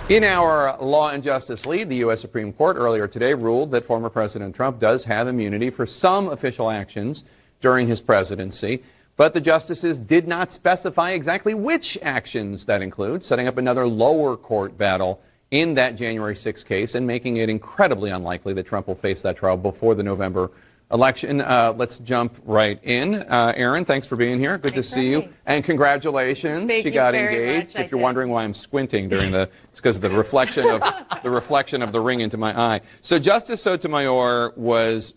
In our Law and Justice lead, the U.S. Supreme Court earlier today ruled that former President Trump does have immunity for some official actions during his presidency, but the justices did not specify exactly which actions that include, setting up another lower court battle in that January 6th case and making it incredibly unlikely that Trump will face that trial before the November election. Let's jump right in. Erin, thanks for being here. Good to see you. And congratulations. She got engaged. If you're wondering why I'm squinting during it's because of the reflection of the ring into my eye. So Justice Sotomayor was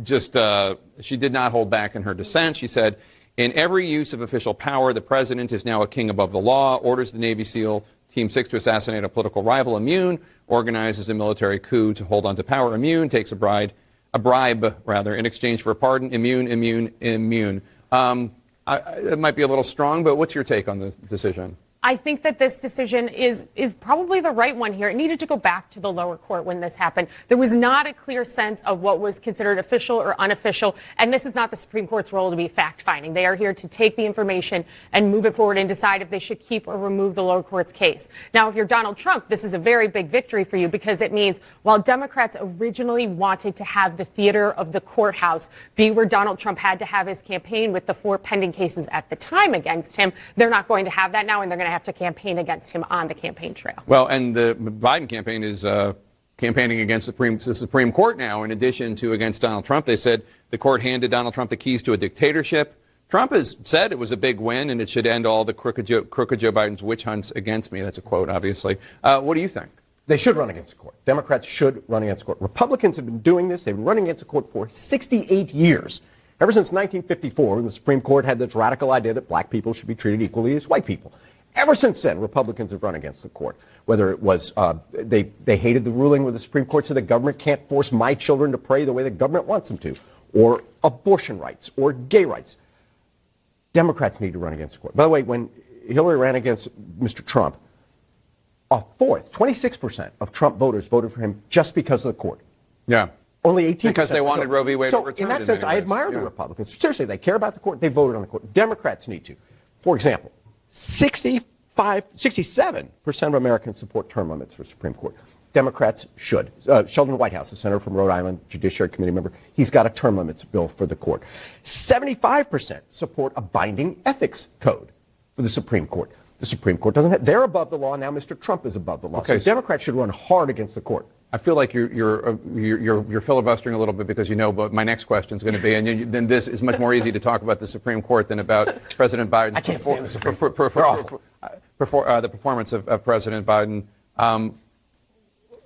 just, she did not hold back in her dissent. She said, in every use of official power, the president is now a king above the law, orders the Navy SEAL Team 6 to assassinate a political rival, immune, organizes a military coup to hold on to power, immune, takes a bribe in exchange for a pardon, immune. It might be a little strong, but what's your take on the decision? I think that this decision is probably the right one here. It needed to go back to the lower court when this happened. There was not a clear sense of what was considered official or unofficial, and this is not the Supreme Court's role to be fact-finding. They are here to take the information and move it forward and decide if they should keep or remove the lower court's case. Now, if you're Donald Trump, this is a very big victory for you because it means while Democrats originally wanted to have the theater of the courthouse be where Donald Trump had to have his campaign with the 4 pending cases at the time against him, they're not going to have that now, and they're going to have to campaign against him on the campaign trail. Well, and the Biden campaign is campaigning against the Supreme Court now, in addition to against Donald Trump. They said the court handed Donald Trump the keys to a dictatorship. Trump has said it was a big win, and it should end all the crooked Joe Biden's witch hunts against me. That's a quote, obviously. What do you think? They should run against the court. Democrats should run against the court. Republicans have been doing this. They've been running against the court for 68 years. Ever since 1954, when the Supreme Court had this radical idea that black people should be treated equally as white people. Ever since then, Republicans have run against the court. Whether it was they hated the ruling where the Supreme Court said the government can't force my children to pray the way the government wants them to, or abortion rights, or gay rights. Democrats need to run against the court. By the way, when Hillary ran against Mr. Trump, 26% of Trump voters voted for him just because of the court. Yeah. Only 18%. Because they wanted Roe v. Wade overturned. So in that sense, I admire the Republicans. Seriously, they care about the court. They voted on the court. Democrats need to. For example, 67% of Americans support term limits for Supreme Court. Democrats should. Sheldon Whitehouse, the senator from Rhode Island, Judiciary Committee member, he's got a term limits bill for the court. 75% support a binding ethics code for the Supreme Court. The Supreme Court doesn't have, they're above the law. Now Mr. Trump is above the law. Okay. So Democrats should run hard against the court. I feel like you're filibustering a little bit because you know what my next question is going to be, and then this is much more easy to talk about the Supreme Court than about President Biden. I can't stand the Supreme Court. The performance of President Biden.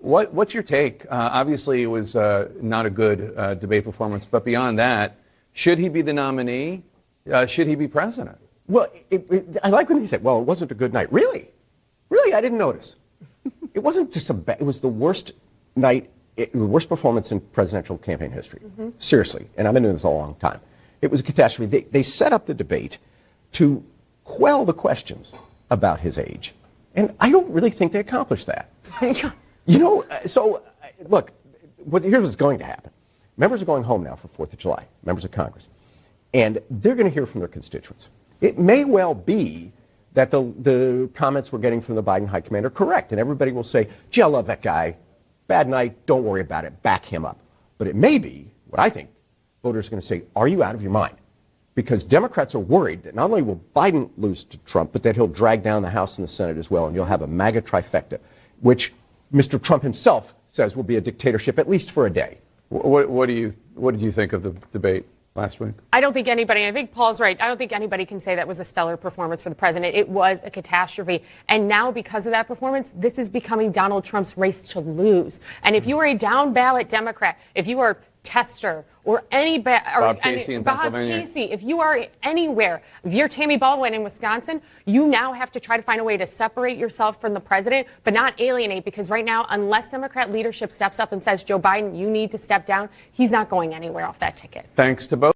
What's your take? Obviously, it was not a good debate performance, but beyond that, should he be the nominee? Should he be president? Well, I like when he said, "Well, it wasn't a good night." Really, I didn't notice. It wasn't just it was the worst night, the worst performance in presidential campaign history. Mm-hmm. Seriously, and I've been doing this a long time. It was a catastrophe. They set up the debate to quell the questions about his age, and I don't really think they accomplished that. So look, here's what's going to happen. Members are going home now for 4th of July, members of Congress, and they're going to hear from their constituents. It may well be that the comments we're getting from the Biden high command are correct, and everybody will say, gee, I love that guy. Bad night, don't worry about it, back him up. But it may be, what I think, voters are going to say, are you out of your mind? Because Democrats are worried that not only will Biden lose to Trump, but that he'll drag down the House and the Senate as well, and you'll have a MAGA trifecta, which Mr. Trump himself says will be a dictatorship, at least for a day. What did you think of the debate last week? I don't think anybody, I think Paul's right, I don't think anybody can say that was a stellar performance for the president. It was a catastrophe. And now because of that performance, this is becoming Donald Trump's race to lose. And if you are a down ballot Democrat, if you are Tester or Bob Casey in Pennsylvania. Bob Casey, if you are anywhere, if you're Tammy Baldwin in Wisconsin, you now have to try to find a way to separate yourself from the president, but not alienate, because right now, unless Democrat leadership steps up and says, Joe Biden, you need to step down, he's not going anywhere off that ticket. Thanks to both.